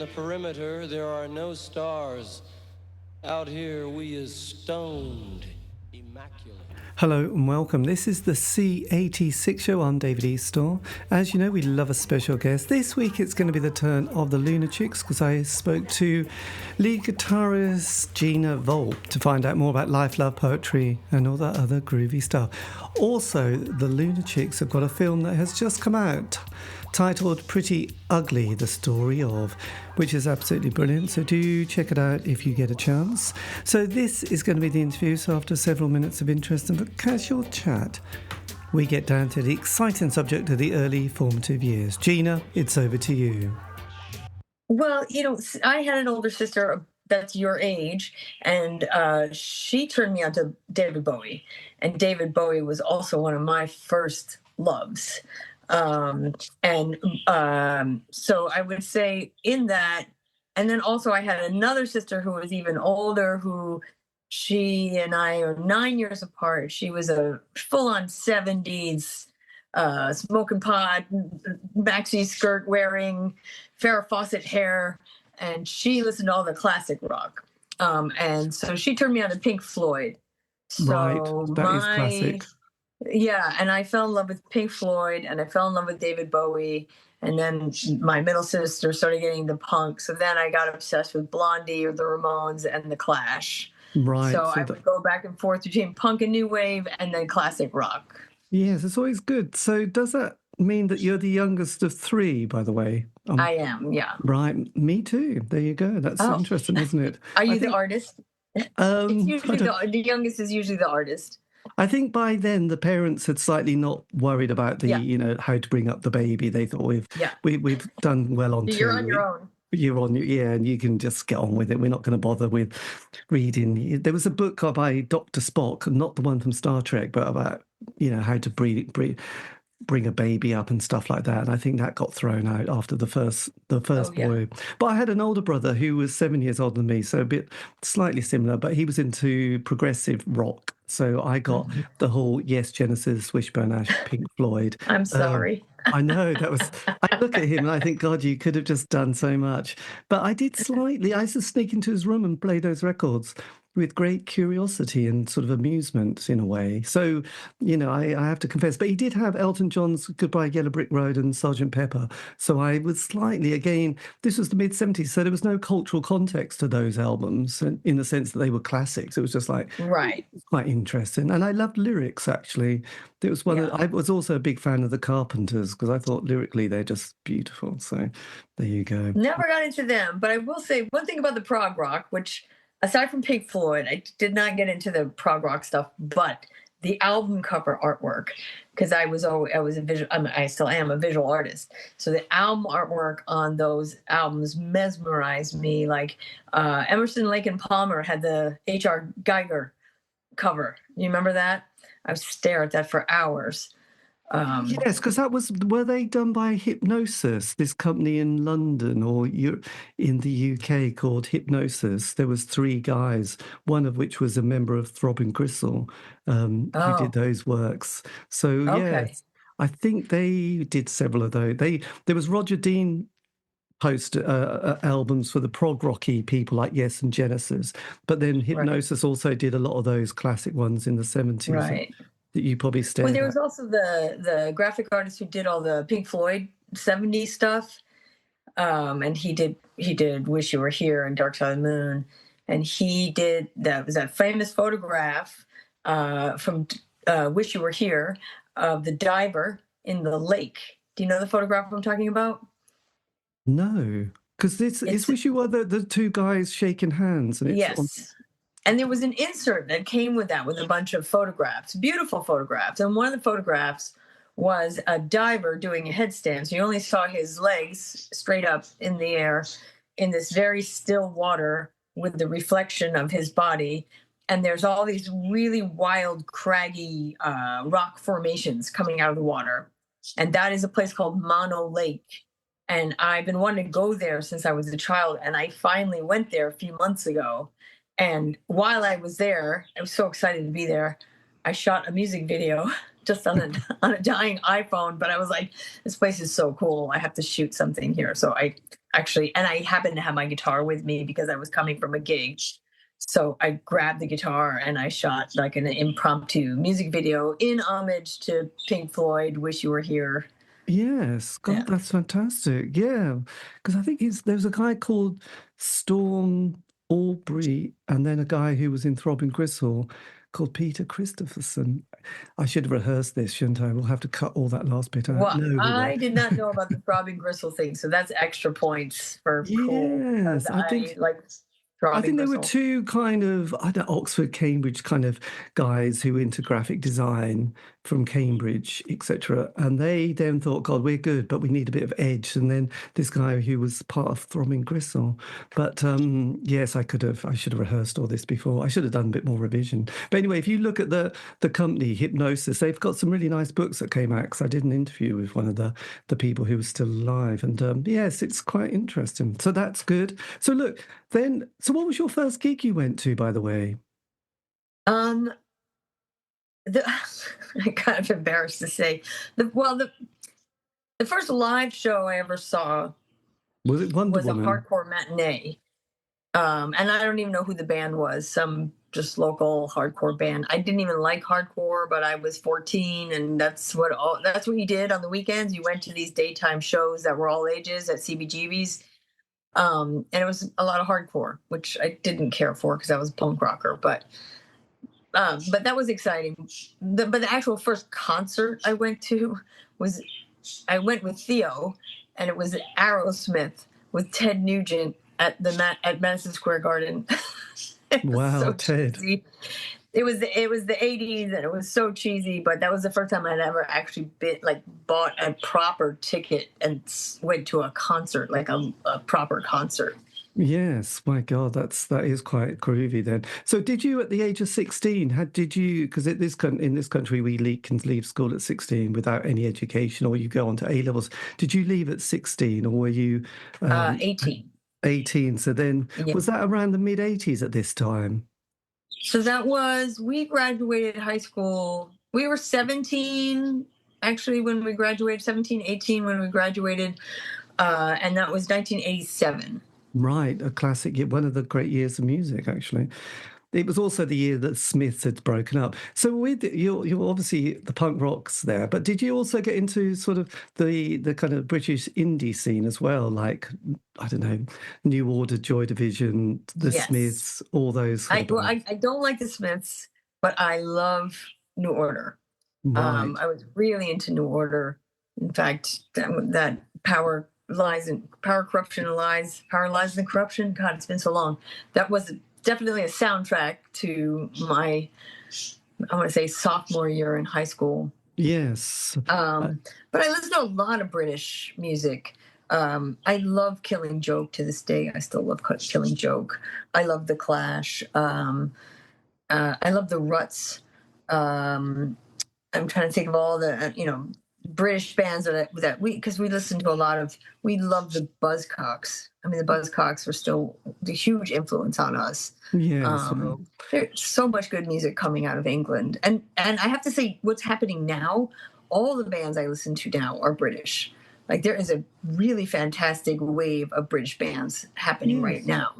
the perimeter, there are no stars. Out here, we is stoned, immaculate. Hello and welcome. This is the C86 show. I'm David Eastaugh. As you know, we love a special guest. This week it's going to be the turn of the Lunachicks because I spoke to lead guitarist Gina Volpe to find out more about life, love, poetry and all that other groovy stuff. Also, the Lunachicks have got a film that has just come out titled Pretty Ugly, the story of, which is absolutely brilliant. So do check it out if you get a chance. So this is going to be the interview. So after several minutes of interest and casual chat, we get down to the exciting subject of the early formative years. Gina, it's over to you. Well, I had an older sister that's your age, and she turned me on to David Bowie. And David Bowie was also one of my first loves. So I would say in that, and then also I had another sister who was even older, who she and I are 9 years apart. She was a full-on 70s smoking pot, maxi skirt wearing, Farrah Fawcett hair, and she listened to all the classic rock. And so she turned me on to Pink Floyd. So right, that is classic. Yeah, and I fell in love with Pink Floyd, and I fell in love with David Bowie, and then my middle sister started getting the punk, so then I got obsessed with Blondie or the Ramones and the Clash. Right. So I would go back and forth between punk and new wave and then classic rock. Yes, it's always good. So does that mean that you're the youngest of three, by the way? I am, yeah. Right, me too. There you go. That's interesting, isn't it? Are you the artist? It's usually the youngest is usually the artist. I think by then the parents had slightly not worried about the, how to bring up the baby. They thought we've done well on You're two. on your own. You're on, and you can just get on with it. We're not going to bother with reading. There was a book by Dr. Spock, not the one from Star Trek, but about, how to bring a baby up and stuff like that. And I think that got thrown out after the first boy. But I had an older brother who was 7 years older than me, so a bit slightly similar, but he was into progressive rock. So I got the whole Genesis, Wishbone Ash, Pink Floyd. I'm sorry. I know, I look at him and I think, God, you could have just done so much. But I used to sneak into his room and play those records with great curiosity and sort of amusement in a way. So, I have to confess, but he did have Elton John's Goodbye Yellow Brick Road and Sgt. Pepper. So I was slightly, again, this was the mid-70s, so there was no cultural context to those albums in the sense that they were classics. It was just like, quite interesting. And I loved lyrics, actually. It was I was also a big fan of the Carpenters because I thought lyrically they're just beautiful. So there you go. Never got into them, but I will say one thing about the prog rock, which aside from Pink Floyd, I did not get into the prog rock stuff, but the album cover artwork, because I still am a visual artist. So the album artwork on those albums mesmerized me. Like Emerson, Lake and Palmer had the H.R. Geiger cover. You remember that? I would stare at that for hours. Yes, because were they done by Hypnosis, this company in London or in the UK called Hypnosis? There was three guys, one of which was a member of Throbbing Gristle, who did those works. So yes, I think they did several of those. There was Roger Dean post albums for the prog rocky people like Yes and Genesis, but then Hypnosis also did a lot of those classic ones in the 70s. Right. That you probably stared Well, there was also the graphic artist who did all the Pink Floyd 70s stuff, and he did Wish You Were Here and Dark Side of the Moon, and he did that famous photograph from Wish You Were Here of the diver in the lake. Do you know the photograph I'm talking about? No, because it's Wish You Were the two guys shaking hands, and it's And there was an insert that came with that with a bunch of photographs, beautiful photographs. And one of the photographs was a diver doing a headstand. So you only saw his legs straight up in the air in this very still water with the reflection of his body. And there's all these really wild, craggy rock formations coming out of the water. And that is a place called Mono Lake. And I've been wanting to go there since I was a child. And I finally went there a few months ago. And while I was there, I was so excited to be there. I shot a music video just on a dying iPhone, but I was like, this place is so cool. I have to shoot something here. So I actually, and I happened to have my guitar with me because I was coming from a gig. So I grabbed the guitar and I shot like an impromptu music video in homage to Pink Floyd, Wish You Were Here. Yes, Yeah. God, that's fantastic. Yeah, because I think there was a guy called Storm Aubrey, and then a guy who was in Throbbing Gristle called Peter Christopherson. I should have rehearsed this, shouldn't I? We'll have to cut all that last bit out. Well, No, we I won't. did not know about the Throbbing Gristle thing, so that's extra points for cool because Yes, I like I Throbbing think there were Gristle. two kind of, I don't Oxford, Cambridge kind of guys who were into graphic design from Cambridge, etc. And they then thought, God, we're good, but we need a bit of edge. And then this guy who was part of Throbbing Gristle. But yes, I should have rehearsed all this before. I should have done a bit more revision. But anyway, if you look at the company, Hypnosis, they've got some really nice books that came out, because I did an interview with one of the people who was still alive. And yes, it's quite interesting. So that's good. So look, then, so what was your first gig you went to, by the way? Um, I'm kind of embarrassed to say the first live show I ever saw Was it Wonder was a Woman? hardcore matinee. And I don't even know who the band was, some just local hardcore band. I didn't even like hardcore, but I was 14, and that's what you did on the weekends. You went to these daytime shows that were all ages at CBGB's. And it was a lot of hardcore, which I didn't care for because I was a punk rocker, but that was exciting. But the actual first concert I went to was I went with Theo, and it was Aerosmith with Ted Nugent at Madison Square Garden. It was Wow, so Ted. cheesy. It was the 80s, and it was so cheesy. But that was the first time I'd ever actually bought a proper ticket and went to a concert, like a proper concert. Yes, my God, that is quite groovy then. So did you, at the age of 16, because in this country can leave school at 16 without any education, or you go on to A levels. Did you leave at 16, or were you 18? 18? So then, Yeah. was that around the mid 80s at this time? So we graduated high school. We were 17 actually when we graduated, 17, 18 when we graduated, and that was 1987. Right, a classic year, one of the great years of music, actually. It was also the year that Smiths had broken up. So with you're obviously the punk rocks there, but did you also get into sort of the kind of British indie scene as well, like, I don't know, New Order, Joy Division, the Yes. Smiths, all those sort of bands? I don't like the Smiths, but I love New Order. Right. I was really into New Order. In fact, that Power Lies and Power Corruption Lies, Power Lies and Corruption. God, it's been so long. That was definitely a soundtrack to my, I want to say, sophomore year in high school. Yes. But I listen to a lot of British music. I love Killing Joke to this day. I still love Killing Joke. I love The Clash. I love the Ruts. I'm trying to think of all the British bands because we listen to we love the Buzzcocks. I mean, the Buzzcocks are still the huge influence on us. Yes. There's so much good music coming out of England, and I have to say, what's happening now? All the bands I listen to now are British. Like, there is a really fantastic wave of British bands happening right now.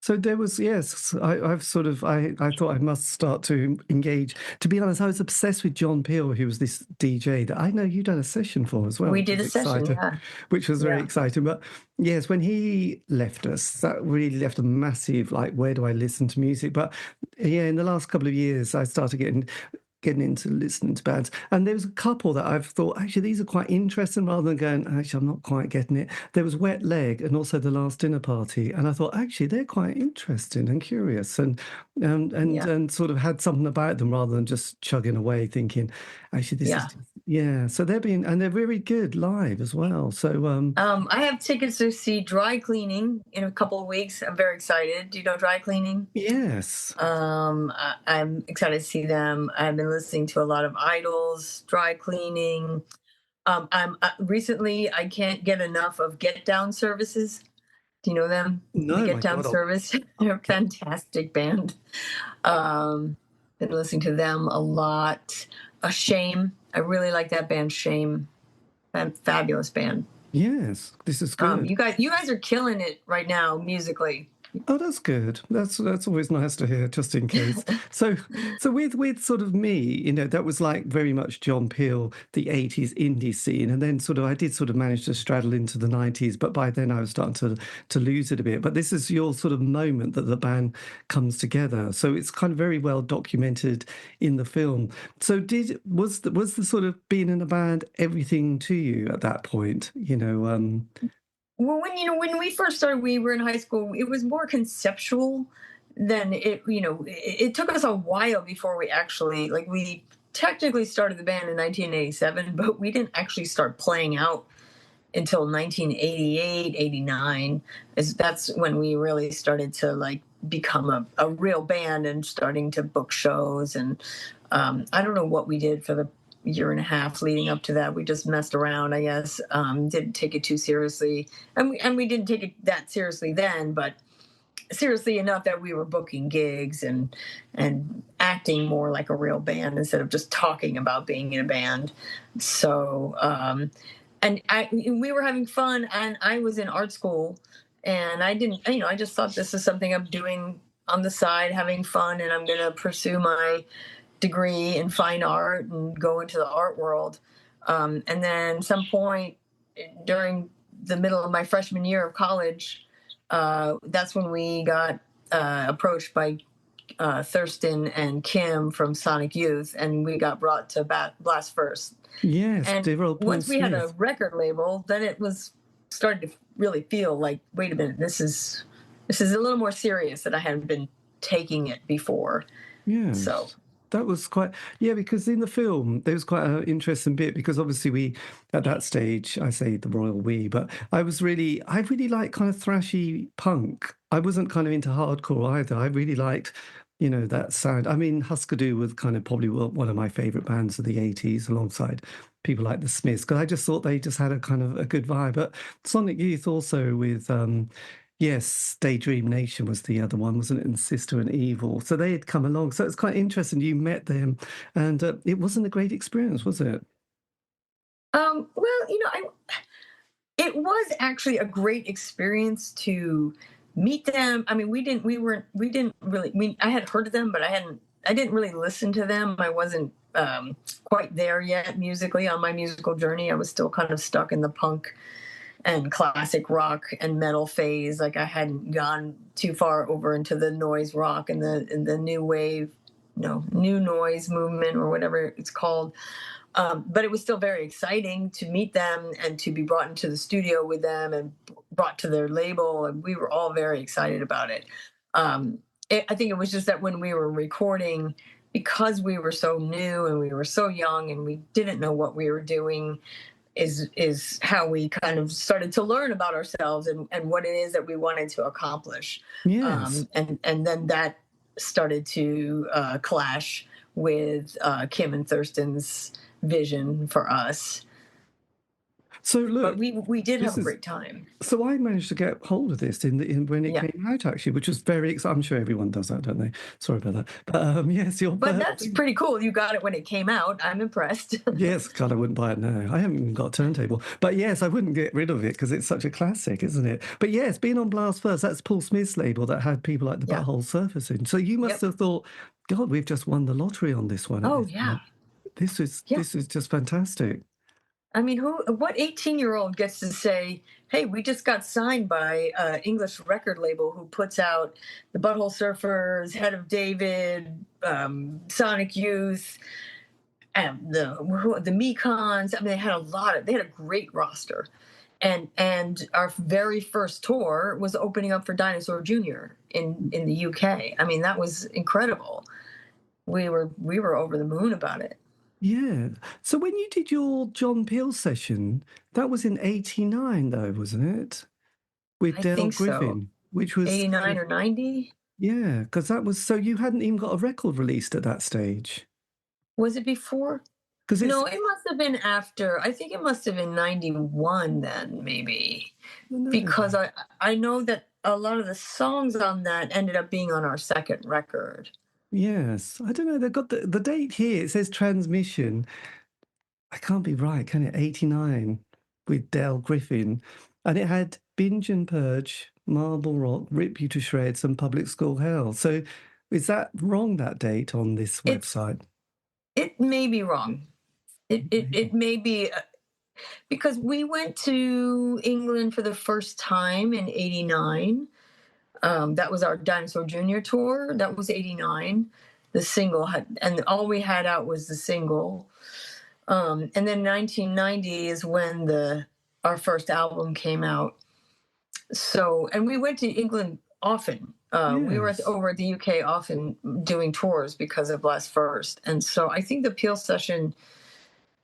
So there was, yes, I thought I must start to engage. To be honest, I was obsessed with John Peel, who was this DJ that I know you done a session for as well. We did a session, which was very exciting. But yes, when he left us, that really left a massive, like, where do I listen to music? But yeah, in the last couple of years, I started getting into listening to bands, and there was a couple that I've thought, actually, these are quite interesting, rather than going, actually, I'm not quite getting it. There was Wet Leg and also The Last Dinner Party, and I thought, actually, they're quite interesting and curious, and sort of had something about them, rather than just chugging away thinking, actually, this is so they're very good live as well. So I have tickets to see Dry Cleaning in a couple of weeks. I'm very excited. Do you know Dry Cleaning? Yes. I'm excited to see them. I've been listening to a lot of Idols, Dry Cleaning. I'm recently, I can't get enough of Get Down Services. Do you know them? No, the Get Down Service. They're a fantastic band. Been listening to them a lot. Shame. I really like that band, Shame. Fabulous band. Yes, this is good. You guys are killing it right now musically. Oh, that's good. That's always nice to hear, just in case. So with sort of me, that was like very much John Peel, the 80s indie scene, and then sort of I did sort of manage to straddle into the 90s, but by then I was starting to lose it a bit. But this is your sort of moment that the band comes together. So it's kind of very well documented in the film. So was the sort of being in a band everything to you at that point? Well, when we first started, we were in high school. It was more conceptual than it. It took us a while before we actually we technically started the band in 1987, but we didn't actually start playing out until 1988, 89. That's when we really started to become a real band and starting to book shows. And I don't know what we did for the year and a half leading up to that. We just messed around, I guess. Didn't take it too seriously, and we didn't take it that seriously then, but seriously enough that we were booking gigs and acting more like a real band instead of just talking about being in a band. So we were having fun, and I was in art school, and I didn't, I just thought this is something I'm doing on the side, having fun, and I'm going to pursue my degree in fine art and go into the art world. And then some point during the middle of my freshman year of college, that's when we got approached by Thurston and Kim from Sonic Youth, and we got brought to Blast First. Yes, and dear old Paul once we had a Smith. record label, then it was started to really feel like, wait a minute, this is a little more serious than I had been taking it before. Yeah. So that was quite, yeah, because in the film, there was quite an interesting bit because obviously we, at that stage, I say the royal we, but I really liked kind of thrashy punk. I wasn't kind of into hardcore either. I really liked, that sound. I mean, Husker Du was kind of probably one of my favorite bands of the 80s alongside people like the Smiths, because I just thought they just had a kind of a good vibe. But Sonic Youth also with, yes, Daydream Nation was the other one, wasn't it? And Sister and Evil. So they had come along. So it's quite interesting. You met them, and it wasn't a great experience, was it? well, it was actually a great experience to meet them. I mean, we didn't really. I had heard of them, but I didn't really listen to them. I wasn't quite there yet musically on my musical journey. I was still kind of stuck in the punk and classic rock and metal phase. Like I hadn't gone too far over into the noise rock and the new wave, new noise movement or whatever it's called. But it was still very exciting to meet them and to be brought into the studio with them and brought to their label. And we were all very excited about it. I think it was just that when we were recording, because we were so new and we were so young and we didn't know what we were doing, is how we kind of started to learn about ourselves and what it is that we wanted to accomplish. Yes. And then that started to clash with Kim and Thurston's vision for us. So look, but we did have a great time. So I managed to get hold of this in when it came out, actually, which was very exciting. I'm sure everyone does that, don't they? Sorry about that. But yes, but that's pretty cool. You got it when it came out. I'm impressed. Yes, God, I wouldn't buy it now. I haven't even got a turntable. But yes, I wouldn't get rid of it because it's such a classic, isn't it? But yes, being on Blast First, that's Paul Smith's label that had people like the Butthole Surfers in. So you must have thought, God, we've just won the lottery on this one. Oh, yeah. This is just fantastic. I mean, what 18-year-old gets to say, hey, we just got signed by an English record label who puts out the Butthole Surfers, Head of David, Sonic Youth, and the Mekons. I mean, they had a great roster. And our very first tour was opening up for Dinosaur Jr. in the UK. I mean, that was incredible. We were over the moon about it. Yeah. So when you did your John Peel session, that was in 89, though, wasn't it? With Dale Griffin, which was 89 or 90. Yeah, because that was, so you hadn't even got a record released at that stage. Was it before? No, it must have been after. I think it must have been 91 then, maybe. Because I know that a lot of the songs on that ended up being on our second record. Yes. I don't know. They've got the date here. It says transmission. I can't be right, can it? 89. with Dale Griffin, and it had Binge and Purge, Marble Rock, Rip You to Shreds, and Public School Hell. So is that wrong, that date on this website? It may be wrong. It may be, because we went to England for the first time in '89. That was our Dinosaur Jr. tour. That was '89. The single and all we had out was the single. And then 1990 is when our first album came out. So, and we went to England often. We were over at the UK often doing tours because of Blast First. And so I think the Peel session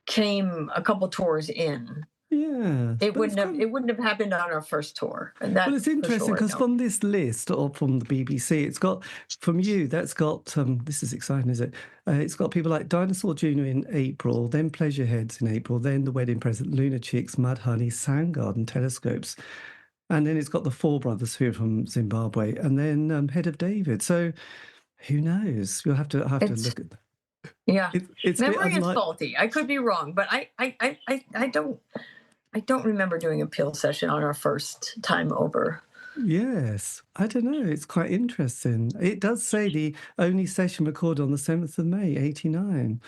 came a couple tours in. Yeah, it wouldn't have happened on our first tour. And well, it's interesting because from this list, or from the BBC, it's got, from you, that's got this is exciting, is it? It's got people like Dinosaur Jr. in April, then Pleasureheads in April, then The Wedding Present, Lunachicks, Mudhoney, Soundgarden, Telescopes, and then it's got the Four Brothers who are from Zimbabwe, and then Head of David. So who knows? You'll have to look at that. Yeah, it's memory is faulty. I could be wrong, but I don't remember doing a Peel session on our first time over. Yes, I don't know. It's quite interesting. It does say the only session recorded on the 7th of May, '89.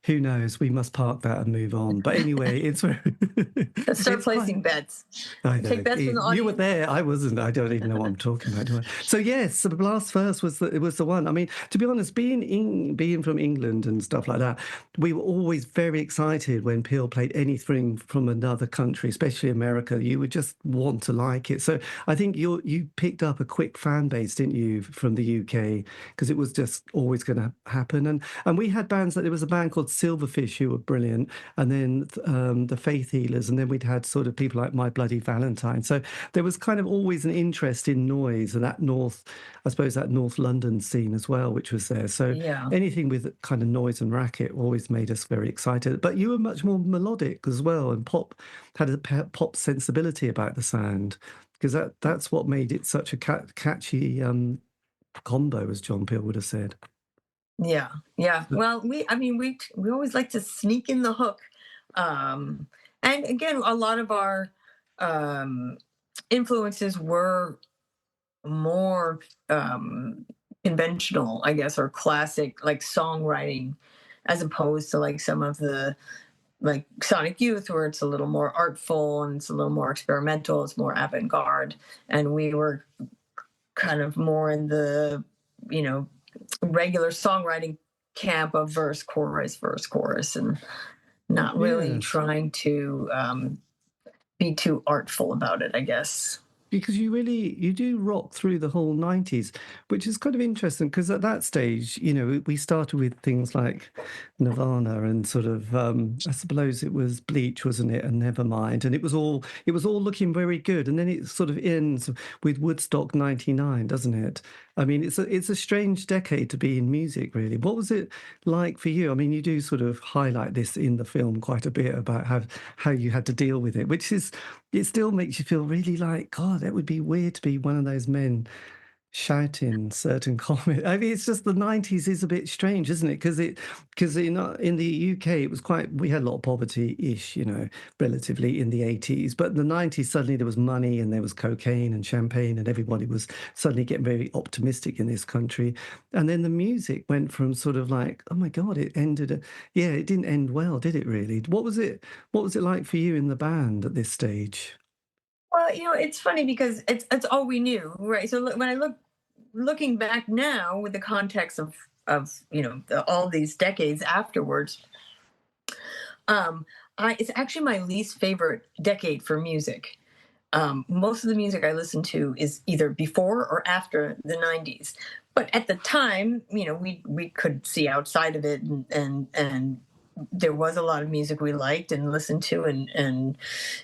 Who knows? We must park that and move on. But anyway, it's let's start placing bets. I know. Take bets from the audience. You were there. I wasn't. I don't even know what I'm talking about. Do I? So yes, the Blast First was the one. I mean, to be honest, being from England and stuff like that, we were always very excited when Peel played anything from another country, especially America. You would just want to like it. So I think you picked up a quick fan base, didn't you, from the UK, because it was just always going to happen. And we had bands, there was a band called Silverfish who were brilliant, and then the Faith Healers, and then we'd had sort of people like My Bloody Valentine. So there was kind of always an interest in noise and that North London scene as well, which was there. So anything with kind of noise and racket always made us very excited. But you were much more melodic as well, and had a pop sensibility about the sound, because that's what made it such a catchy combo, as John Peel would have said. Yeah. Well, we always like to sneak in the hook, and again, a lot of our influences were more conventional, I guess, or classic, like songwriting, as opposed to like some of the, like Sonic Youth, where it's a little more artful and it's a little more experimental, it's more avant-garde, and we were kind of more in the, regular songwriting camp of verse, chorus, and not really trying to be too artful about it, I guess. Because you do rock through the whole 90s, which is kind of interesting, because at that stage, we started with things like Nirvana and sort of, I suppose it was Bleach, wasn't it? And Nevermind. And it was all looking very good. And then it sort of ends with Woodstock 99, doesn't it? I mean, it's a strange decade to be in music, really. What was it like for you? I mean, you do sort of highlight this in the film quite a bit about how you had to deal with it, which is, it still makes you feel really like, God, that would be weird to be one of those men shouting certain comments. I mean, it's just the 90s is a bit strange, isn't it? Because in the UK, it was we had a lot of poverty-ish, relatively in the 80s. But in the 90s, suddenly there was money and there was cocaine and champagne, and everybody was suddenly getting very optimistic in this country. And then the music went from sort of like, oh my God, it ended. It didn't end well, did it really? What was it like for you in the band at this stage? Well, it's funny because it's all we knew, right? So when I looking back now with the context of all these decades afterwards, it's actually my least favorite decade for music. Most of the music I listen to is either before or after the 90s. But at the time, we could see outside of it, and there was a lot of music we liked and listened to and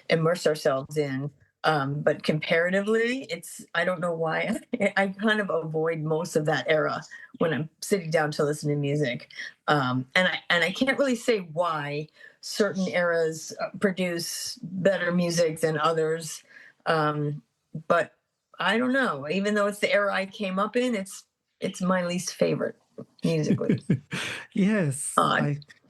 immersed ourselves in. But comparatively, I don't know why I kind of avoid most of that era when I'm sitting down to listen to music. And I can't really say why certain eras produce better music than others. But I don't know. Even though it's the era I came up in, it's my least favorite musically. Yes.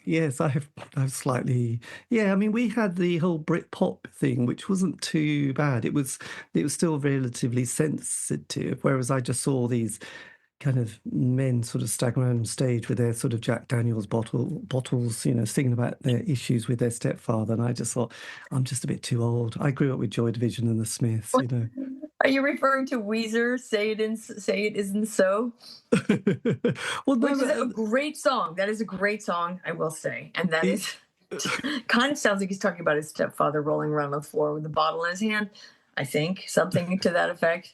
Yes, I've slightly, yeah. I mean, we had the whole Britpop thing, which wasn't too bad. It was still relatively sensitive, whereas I just saw these kind of men sort of staggering around on stage with their sort of Jack Daniels bottles, singing about their issues with their stepfather, and I just thought, I'm just a bit too old. I grew up with Joy Division and the Smiths. Are you referring to Weezer? Say it isn't so. Well, Which is a no, great song. That is a great song, I will say. And that is kind of sounds like he's talking about his stepfather rolling around on the floor with a bottle in his hand. I think something to that effect.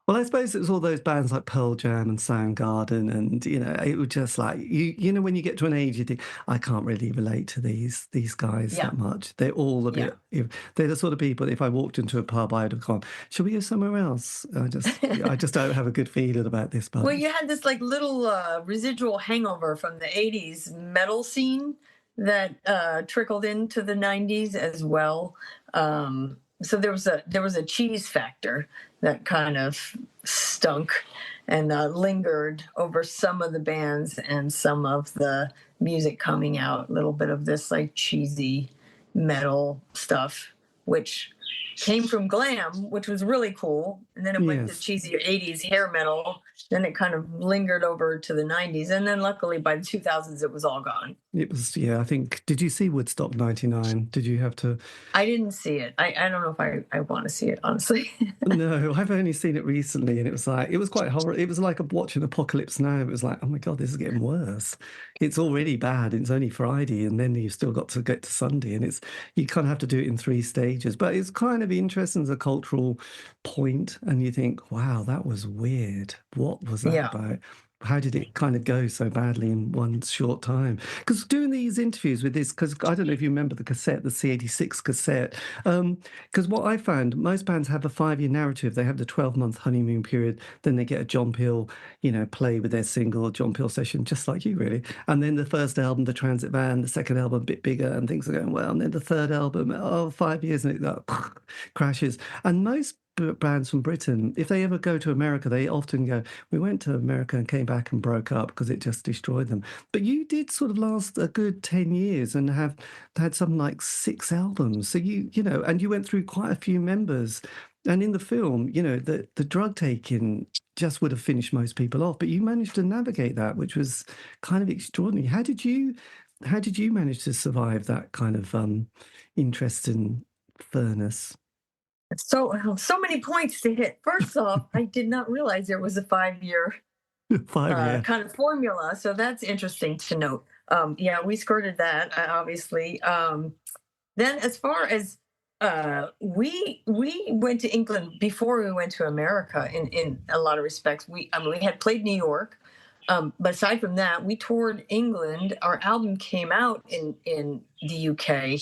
well, I suppose it was all those bands like Pearl Jam and Soundgarden, and it was just like when you get to an age, you think I can't really relate to these guys Yeah. that much. They're all a Yeah. bit. They're the sort of people. If I walked into a pub, I'd have gone, "Shall we go somewhere else?" I just don't have a good feeling about this Well, bunch. you had this like little residual hangover from the 80s metal scene that trickled into the 90s as well. So there was a cheese factor that kind of stunk and lingered over some of the bands and some of the music coming out. A little bit of this like cheesy metal stuff, which came from glam, which was really cool. And then it went to Yes. cheesy 80s hair metal. Then it kind of lingered over to the 90s. And then luckily by the 2000s, it was all gone. It was, yeah, I think, did you see Woodstock 99? Did you have to? I didn't see it. I don't know if I want to see it, honestly. No, I've only seen it recently, and it was quite horrible. It was like watching Apocalypse Now. It was like, oh my God, this is getting worse. It's already bad. It's only Friday, and then you've still got to get to Sunday, and you kind of have to do it in 3 stages. But it's kind of interesting as a cultural point, and you think, wow, that was weird. What was that Yeah. about? How did it kind of go so badly in one short time? Because doing these interviews with this, because I don't know if you remember the cassette, the C86 cassette, because what I found, most bands have a 5-year narrative. They have the 12-month honeymoon period, then they get a John Peel, play with their single, John Peel session, just like you, really. And then the first album, the Transit Van, the second album, a bit bigger, and things are going well. And then the third album, 5 years, and it crashes. And most bands from Britain, if they ever go to America, they often go, we went to America and came back and broke up because it just destroyed them. But you did sort of last a good 10 years and have had something like 6 albums. So and you went through quite a few members. And in the film, the drug taking just would have finished most people off. But you managed to navigate that, which was kind of extraordinary. How did you manage to survive that kind of interest in furnace? So many points to hit. First off, I did not realize there was a 5-year 5, yeah. kind of formula. So that's interesting to note. Yeah, we skirted that, obviously. Then as far as we went to England before we went to America in a lot of respects. We had played New York. But aside from that, we toured England. Our album came out in the UK.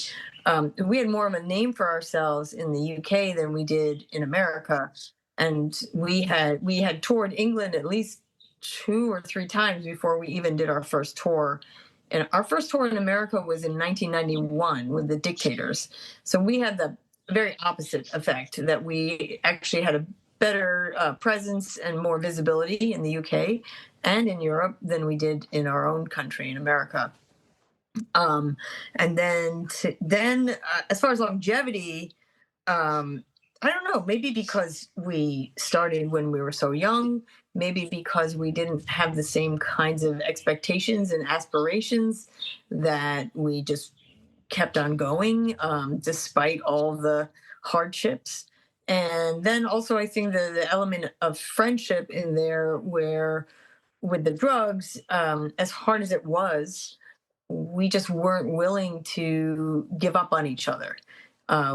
We had more of a name for ourselves in the UK than we did in America, and we had toured England at least 2 or 3 times before we even did our first tour. And our first tour in America was in 1991 with the Dictators. So we had the very opposite effect, that we actually had a better presence and more visibility in the UK and in Europe than we did in our own country in America. And then as far as longevity, I don't know, maybe because we started when we were so young, maybe because we didn't have the same kinds of expectations and aspirations, that we just kept on going despite all the hardships. And then also I think the element of friendship in there, where with the drugs, as hard as it was, we just weren't willing to give up on each other.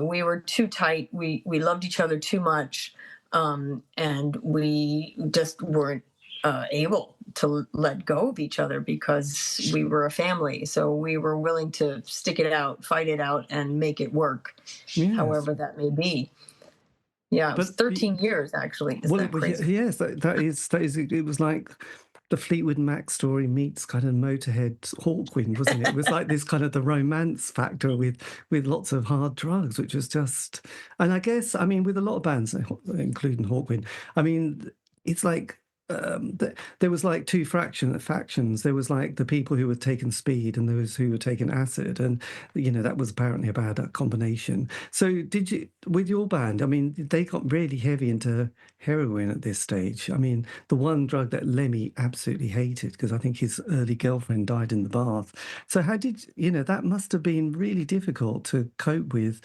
We were too tight. We loved each other too much, and we just weren't able to let go of each other because we were a family. So we were willing to stick it out, fight it out, and make it work, Yes. however that may be. Yeah, it was 13 years actually. Isn't that crazy? Yes, that is. It was like the Fleetwood Mac story meets kind of Motorhead Hawkwind, wasn't it? It was like this kind of the romance factor with lots of hard drugs, which was just. And I guess, I mean, with a lot of bands, including Hawkwind, I mean, it's like there was like two factions. There was like the people who were taking speed and those who were taking acid, and that was apparently a bad combination. So did you, with your band, I mean, they got really heavy into heroin at this stage. I mean, the one drug that Lemmy absolutely hated, because I think his early girlfriend died in the bath. So how did, that must have been really difficult to cope with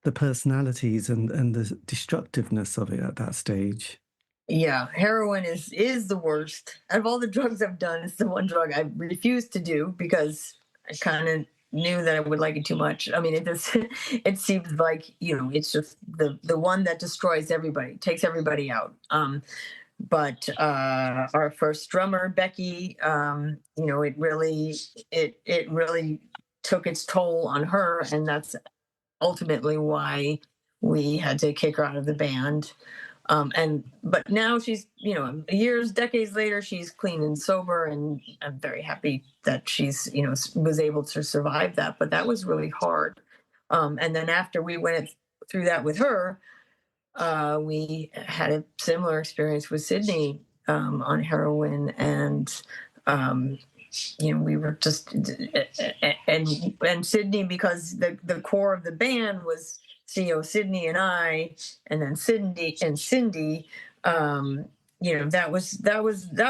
the personalities and the destructiveness of it at that stage. Yeah, heroin is the worst. Out of all the drugs I've done, it's the one drug I refuse to do because I kind of knew that I would like it too much. I mean, it just it seems like, it's just the one that destroys everybody, takes everybody out. But our first drummer, Becky, it really took its toll on her, and that's ultimately why we had to kick her out of the band. But now she's, years, decades later, she's clean and sober, and I'm very happy that she's, was able to survive that. But that was really hard. And then after we went through that with her, we had a similar experience with Sydney on heroin, and we were just and Sydney, because the core of the band was Theo, Sydney, and I, and then Cindy and Cindy. That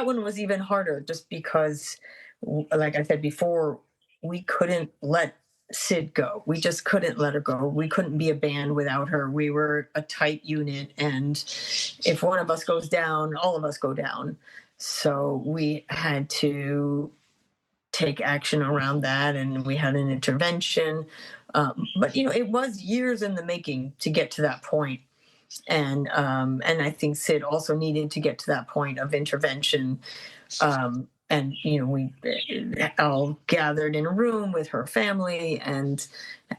one was even harder, just because, like I said before, we couldn't let Sid go. We just couldn't let her go. We couldn't be a band without her. We were a tight unit, and if one of us goes down, all of us go down. So we had to take action around that, and we had an intervention. But it was years in the making to get to that point, and I think Sid also needed to get to that point of intervention. And we all gathered in a room with her family and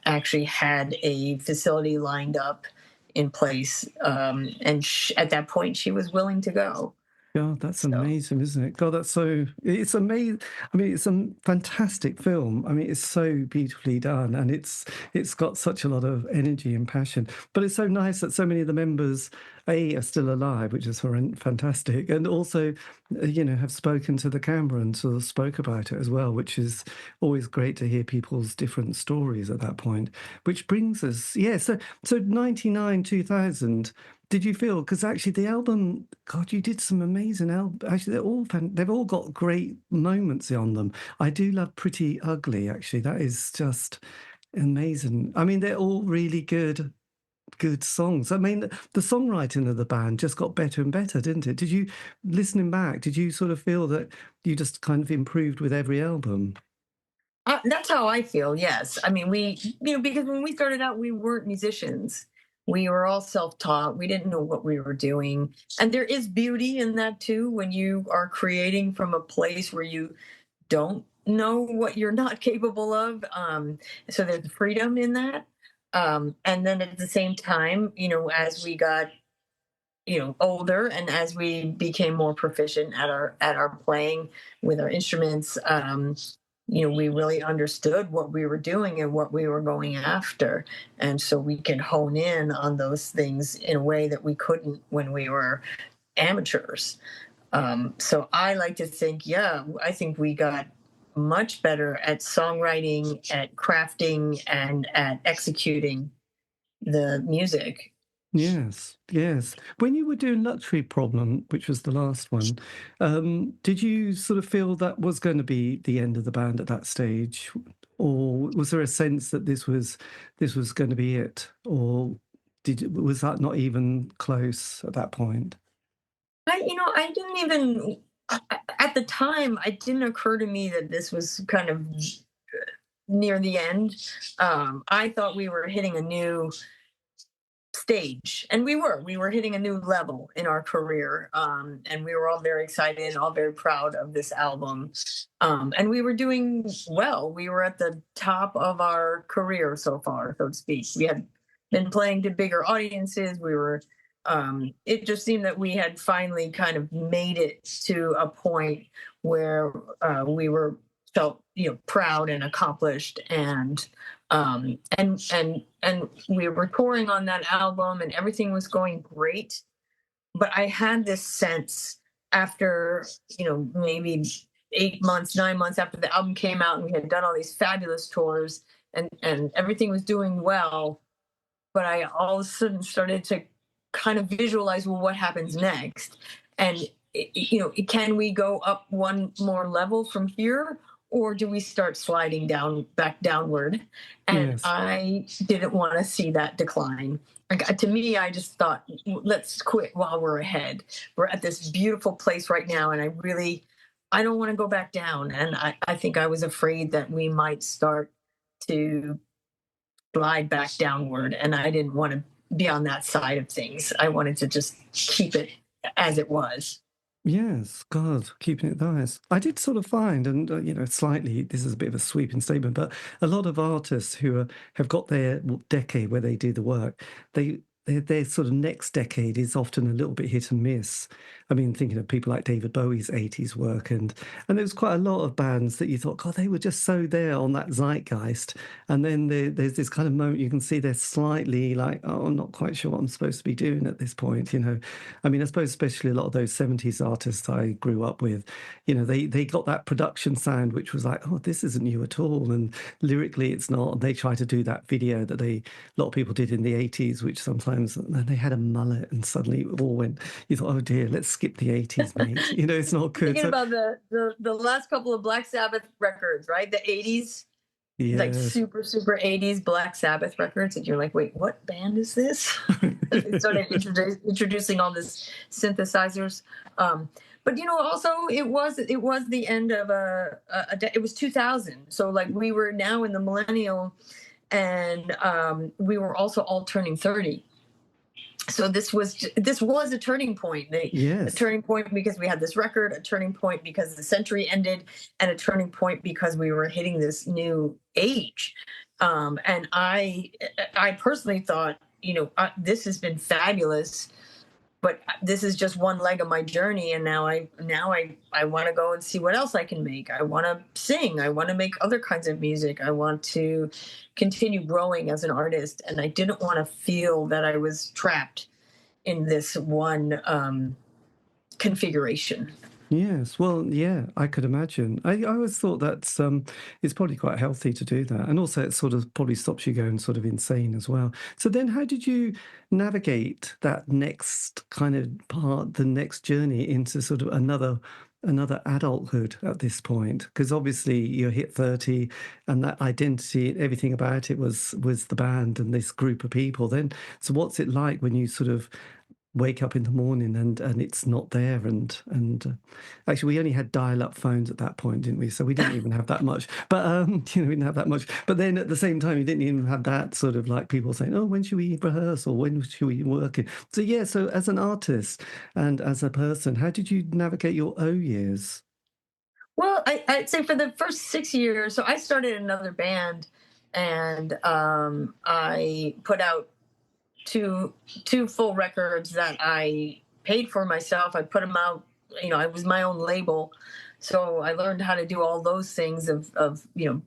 actually had a facility lined up in place. And at that point, she was willing to go. God, that's amazing, isn't it? God, it's amazing. I mean, it's a fantastic film. I mean, it's so beautifully done, and it's got such a lot of energy and passion. But it's so nice that so many of the members, are still alive, which is fantastic, and also, have spoken to the camera and sort of spoke about it as well, which is always great to hear people's different stories at that point. Which brings us, so 99, 2000. Did you feel, because actually the album, God, you did some amazing albums. Actually, they've all got great moments on them. I do love Pretty Ugly, actually. That is just amazing. I mean, they're all really good songs. I mean, the songwriting of the band just got better and better, didn't it? Did you, listening back, did you sort of feel that you just kind of improved with every album? That's how I feel, yes. I mean, because when we started out, we weren't musicians. We were all self-taught. We didn't know what we were doing. And there is beauty in that too, when you are creating from a place where you don't know what you're not capable of. So there's freedom in that. And then at the same time, as we got, older, and as we became more proficient at our playing with our instruments, we really understood what we were doing and what we were going after. And so we can hone in on those things in a way that we couldn't when we were amateurs. So I like to think, I think we got much better at songwriting, at crafting, and at executing the music. Yes. When you were doing Luxury Problem, which was the last one, did you sort of feel that was going to be the end of the band at that stage, or was there a sense that this was going to be it, or was that not even close at that point? I didn't even at the time. It didn't occur to me that this was kind of near the end. I thought we were hitting a new stage, and we were hitting a new level in our career, and we were all very excited and all very proud of this album, and we were doing well. We were at the top of our career so far, so to speak. We had been playing to bigger audiences. It just seemed that we had finally kind of made it to a point where we felt proud and accomplished, and we were touring on that album, and everything was going great. But I had this sense after, maybe 8 months, 9 months after the album came out, and we had done all these fabulous tours, and everything was doing well, but I all of a sudden started to kind of visualize, well, what happens next? And, can we go up one more level from here? Or do we start sliding back downward? And Yes. I didn't want to see that decline. Like, to me, I just thought, let's quit while we're ahead. We're at this beautiful place right now. And I don't want to go back down. And I think I was afraid that we might start to glide back downward, and I didn't want to be on that side of things. I wanted to just keep it as it was. Yes, God, keeping it nice. I did sort of find, and slightly, this is a bit of a sweeping statement, but a lot of artists who have got their decade where they do the work, their sort of next decade is often a little bit hit and miss. I mean, thinking of people like David Bowie's 80s work, and there was quite a lot of bands that you thought, God, they were just so there on that zeitgeist. And then there's this kind of moment you can see they're slightly like, oh, I'm not quite sure what I'm supposed to be doing at this point, I mean, I suppose especially a lot of those 70s artists I grew up with, they got that production sound, which was like, oh, this isn't new at all. And lyrically, it's not. And they try to do that video that a lot of people did in the 80s, which sometimes they had a mullet and suddenly it all went, you thought, oh dear, let's skip the 80s, mate. It's not good. Thinking about the last couple of Black Sabbath records, right? The 80s, like Yes. super, super 80s Black Sabbath records. And you're like, wait, what band is this? They started introducing all this synthesizers. But also it was the end of it was 2000. So like we were now in the millennial, and we were also all turning 30. So this was a turning point. Yes. A turning point because we had this record, a turning point because the century ended, and a turning point because we were hitting this new age. And I personally thought, this has been fabulous, but this is just one leg of my journey, and now I want to go and see what else I can make. I want to sing. I want to make other kinds of music. I want to continue growing as an artist, and I didn't want to feel that I was trapped in this one configuration. Yes, well, yeah, I could imagine. I always thought that it's probably quite healthy to do that, and also it sort of probably stops you going sort of insane as well. So then, how did you navigate that next kind of part, the next journey into sort of another adulthood at this point? Because obviously you hit 30, and that identity, everything about it was the band and this group of people. Then, so what's it like when you sort of wake up in the morning and it's not there, and actually we only had dial-up phones at that point, didn't we? So we didn't even have that much, but we didn't have that much. But then at the same time, you didn't even have that sort of like people saying, oh, when should we rehearse, or when should we work? So yeah, so as an artist and as a person, how did you navigate your O years? Well, I'd say for the first 6 years, so I started another band, and I put out two full records that I paid for myself. I put them out, I was my own label. So I learned how to do all those things of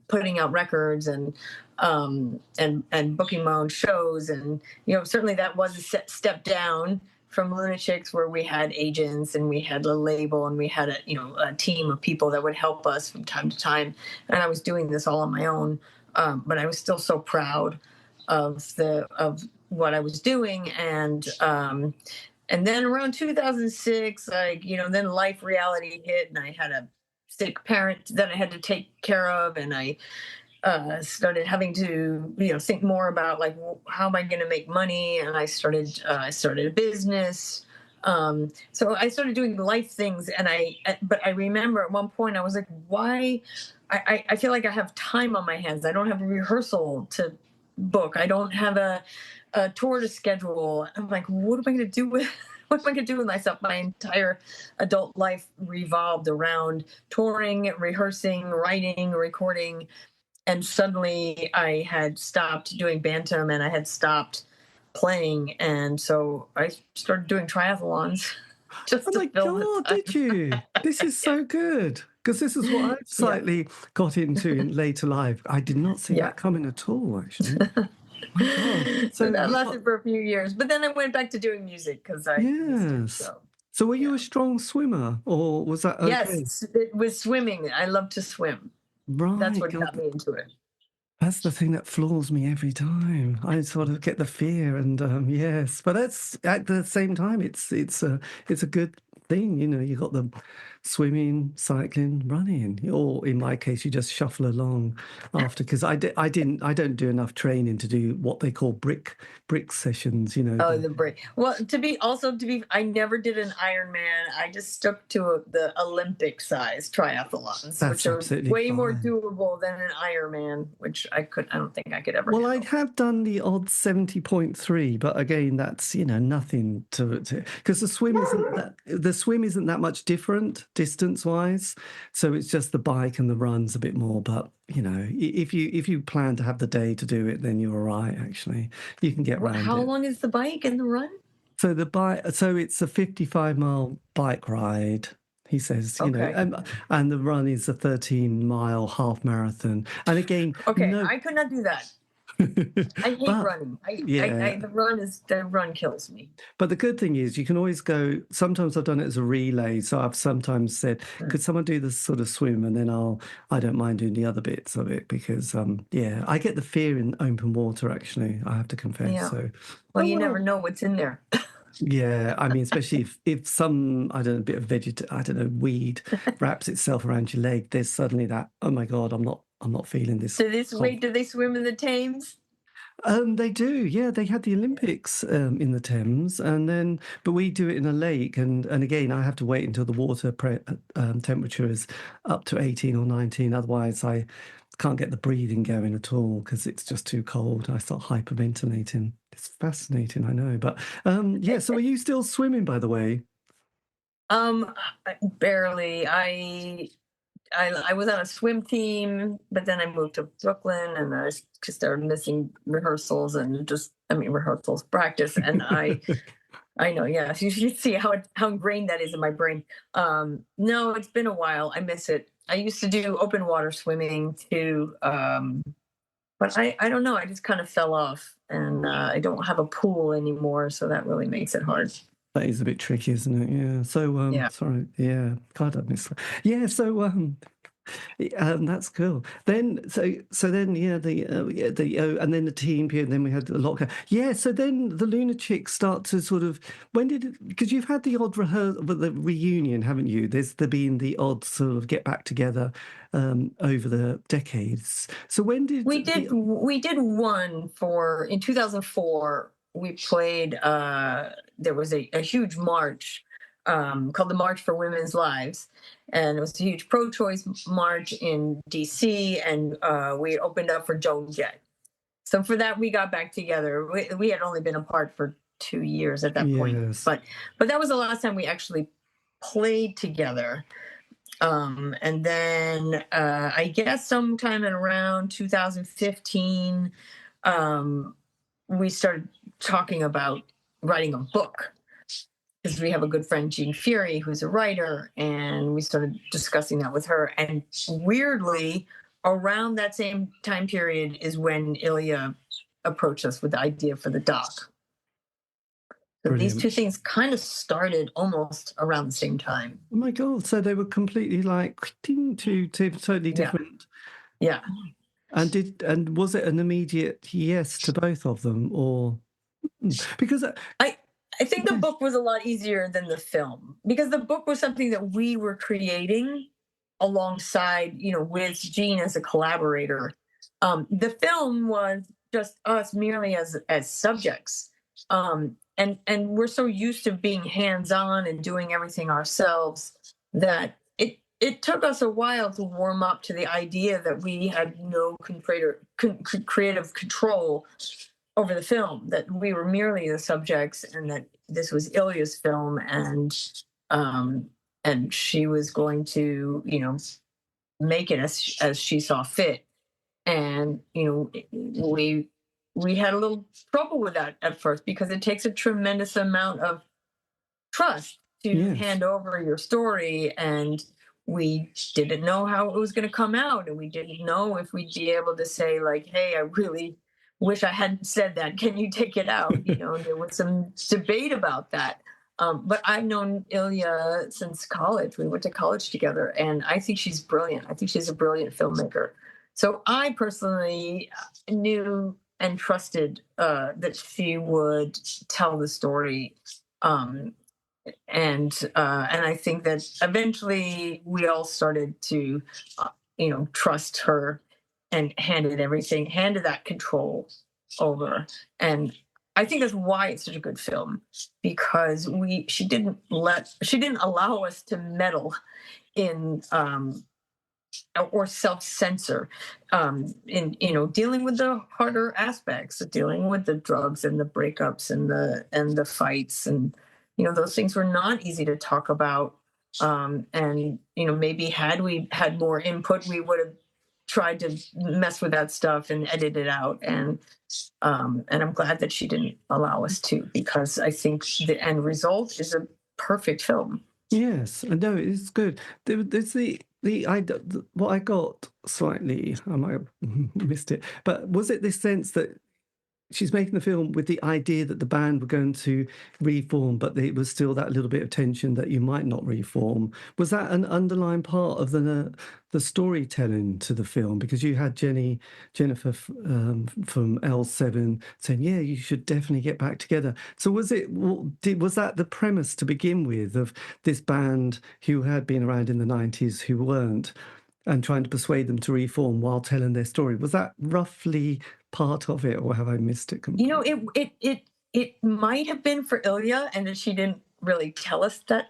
putting out records and booking my own shows. And, certainly that was a step down from Lunachicks, where we had agents and we had a label and we had a team of people that would help us from time to time. And I was doing this all on my own. But I was still so proud of what I was doing. And then around 2006, then life reality hit, and I had a sick parent that I had to take care of, and I started having to think more about like, how am I going to make money? And I started a business. So I started doing life things, but I remember at one point I was like, why? I feel like I have time on my hands. I don't have a rehearsal to book. I don't have a tour to schedule. I'm like, what am I going to do with myself? My entire adult life revolved around touring, rehearsing, writing, recording. And suddenly I had stopped doing Bantam, and I had stopped playing. And so I started doing triathlons. Just Oh my God, did you? This is so good. Because this is what I've slightly got into in later life. I did not see that coming at all, actually. My God. So that lasted for a few years, but then I went back to doing music because I used to, so. So were you a strong swimmer, or was that okay? Yes, it was swimming. I love to swim. That's Right, what got God, me into it. that's the thing that floors me every time. I sort of get the fear, and yes, but that's at the same time, it's a good thing, you know. You got the swimming, cycling, running, or in my case, you just shuffle along after. Because I don't do enough training to do what they call brick sessions. You know, Oh, the break. Well, I never did an Ironman. I just stuck to the Olympic size triathlons, that's which are absolutely way more fine. doable than an Ironman, which I don't think I could ever Well, I handle. have done the odd 70.3, but again, that's, you know, nothing to because the swim isn't that much different distance wise. So it's just the bike and the runs a bit more. But, you know, if you plan to have the day to do it, then you're all right, actually. You can get around How it. long is the bike and the run? So it's a 55-mile bike ride. He says, you know, Okay. and the run is a 13-mile half marathon. And again, Okay, no, I could not do that. I hate but running. yeah. The run kills me. But the good thing is you can always go. Sometimes I've done it as a relay. So I've sometimes said, Mm. could someone do this sort of swim? And then I don't mind doing the other bits of it because, yeah, I get the fear in open water, actually, I have to confess. Yeah. So, Well, oh, you never well. know what's in there. Yeah, I mean, especially if some, I don't know, a bit of I don't know, weed wraps itself around your leg, there's suddenly that, oh my God, I'm not feeling this. Do they swim in the Thames? They do, yeah. They had the Olympics in the Thames, and then, but we do it in a lake, and again, I have to wait until the temperature is up to 18 or 19. Otherwise, I can't get the breathing going at all because it's just too cold. I start hyperventilating. It's fascinating, I know, but yeah. So, are you still swimming, by the way? Um, Barely. I was on a swim team, but then I moved to Brooklyn and I just started missing rehearsals and rehearsals, practice. And I know, yeah. You should see how ingrained that is in my brain. No, it's been a while. I miss it. I used to do open water swimming too. But I don't know. I just kind of fell off and I don't have a pool anymore. So that really makes it hard. That is a bit tricky, isn't it? Yeah. So, Yeah. sorry. Yeah. God, I miss that. Yeah. So, that's cool. Then, then, yeah, and then the team period. Then we had the lockdown. Yeah. So then the Lunachicks start to sort of. When did it? Because you've had the odd the reunion, haven't you? There's been the odd sort of get back together over the decades. So when did we did one in 2004. We played. There was a huge march called the March for Women's Lives, and it was a huge pro-choice march in DC, and we opened up for Joan Jett. So for that, we got back together. We had only been apart for 2 years at that point, Yes. but that was the last time we actually played together. And then I guess sometime in around 2015, we started talking about writing a book because we have a good friend, Jean Fury, who's a writer, and we started discussing that with her. And weirdly, around that same time period is when Ilya approached us with the idea for the doc. So Brilliant. these two things kind of started almost around the same time. Oh my God! So they were completely like two totally different. Yeah. And was it an immediate yes to both of them, or because I think the book was a lot easier than the film because the book was something that we were creating alongside, with Gene as a collaborator. The film was just us merely as subjects. And we're so used to being hands-on and doing everything ourselves that it took us a while to warm up to the idea that we had no creative control over the film, that we were merely the subjects and that this was Ilya's film, and she was going to, make it as she saw fit. And, we had a little trouble with that at first because it takes a tremendous amount of trust to hand over your story, and we didn't know how it was going to come out, and we didn't know if we'd be able to say, like, hey, I really wish I hadn't said that, can you take it out? There was some debate about that. But I've known Ilya since college. We went to college together, and I think she's brilliant. I think she's a brilliant filmmaker. So I personally knew and trusted that she would tell the story, um, and I think that eventually we all started to, trust her and handed that control over. And I think that's why it's such a good film, because she didn't allow us to meddle in, or self-censor, in dealing with the harder aspects of dealing with the drugs and the breakups and the fights, and those things were not easy to talk about. And maybe had we had more input, we would have tried to mess with that stuff and edit it out. And I'm glad that she didn't allow us to, because I think the end result is a perfect film. Yes, I know it's good. There's what I got slightly, I might have missed it, but was it this sense that she's making the film with the idea that the band were going to reform, but there was still that little bit of tension that you might not reform? Was that an underlying part of the storytelling to the film? Because you had Jennifer from L7 saying, "Yeah, you should definitely get back together." So was that the premise to begin with, of this band who had been around in the 90s who weren't, and trying to persuade them to reform while telling their story? Was that roughly part of it, or have I missed it completely? It might have been for Ilya, and that she didn't really tell us that,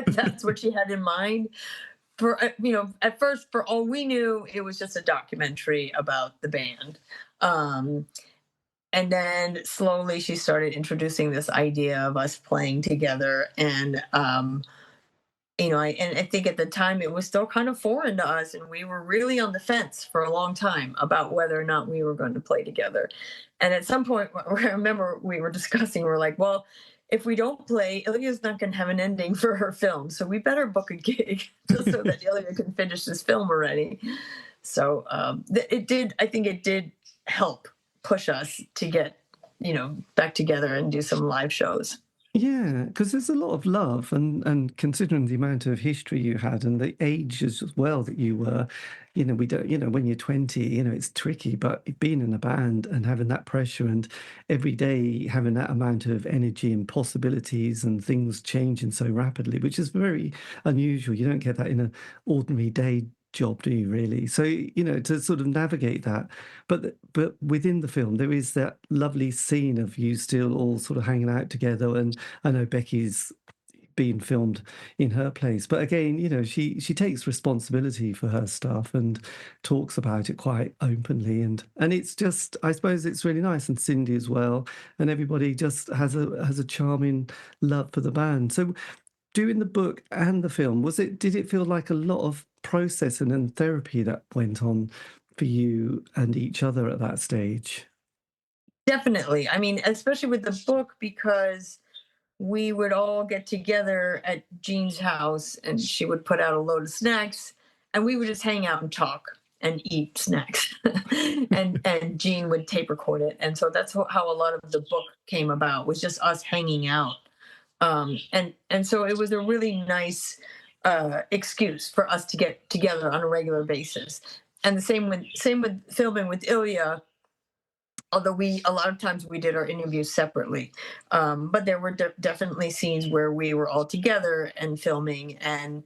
that's what she had in mind. For at first, for all we knew, it was just a documentary about the band. Um, and then slowly she started introducing this idea of us playing together, and I think at the time it was still kind of foreign to us, and we were really on the fence for a long time about whether or not we were going to play together. And at some point, I remember we were discussing, we're like, well, if we don't play, Ilya's not going to have an ending for her film, so we better book a gig just so that Ilya can finish this film already. So I think it did help push us to get, back together and do some live shows. Yeah, because there's a lot of love, and considering the amount of history you had and the age as well that you were, we don't, when you're 20, it's tricky, but being in a band and having that pressure and every day having that amount of energy and possibilities and things changing so rapidly, which is very unusual. You don't get that in an ordinary day job, do you really? So, to sort of navigate that. But within the film, there is that lovely scene of you still all sort of hanging out together. And I know Becky's being filmed in her place, but again, she takes responsibility for her stuff and talks about it quite openly. And it's just, I suppose it's really nice, and Sindi as well, and everybody just has a charming love for the band. So doing the book and the film, did it feel like a lot of processing and therapy that went on for you and each other at that stage? Definitely. I mean, especially with the book, because we would all get together at Jean's house, and she would put out a load of snacks, and we would just hang out and talk and eat snacks. And Jean would tape record it. And so that's how a lot of the book came about, was just us hanging out. And so it was a really nice excuse for us to get together on a regular basis. And the same with filming with Ilya, although a lot of times we did our interviews separately. But there were definitely scenes where we were all together and filming, and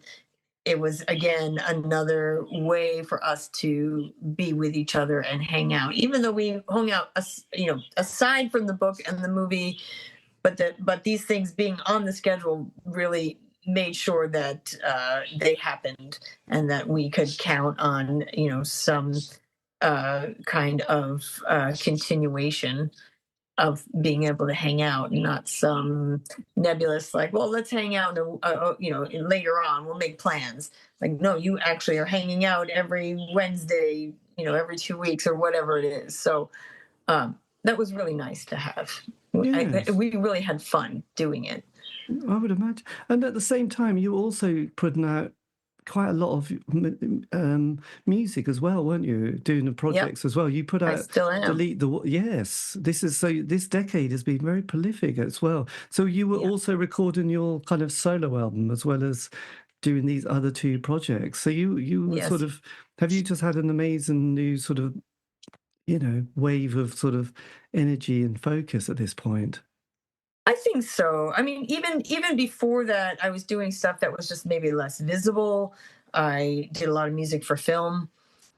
it was again another way for us to be with each other and hang out, even though we hung out aside from the book and the movie. But these things being on the schedule really made sure that they happened, and that we could count on some kind of continuation of being able to hang out, and not some nebulous, like, well, let's hang out, and later on we'll make plans. Like, no, you actually are hanging out every Wednesday, every 2 weeks or whatever it is. So that was really nice to have. Yes. We really had fun doing it. I would imagine. And at the same time, you also putting out quite a lot of music as well, weren't you? Doing the projects as well. You put I out still am. Yes, this decade has been very prolific as well. So you were also recording your kind of solo album as well as doing these other two projects. So you were sort of, have you just had an amazing new sort of, wave of sort of energy and focus at this point? I think so. I mean, even before that, I was doing stuff that was just maybe less visible. I did a lot of music for film.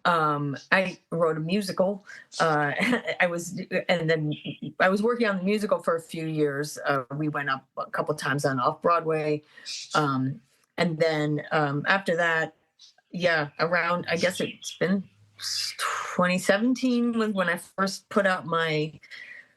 I wrote a musical. I was, and then I was working on the musical for a few years. We went up a couple of times on off Broadway, and then after that, around I guess it's been 2017 was when I first put out my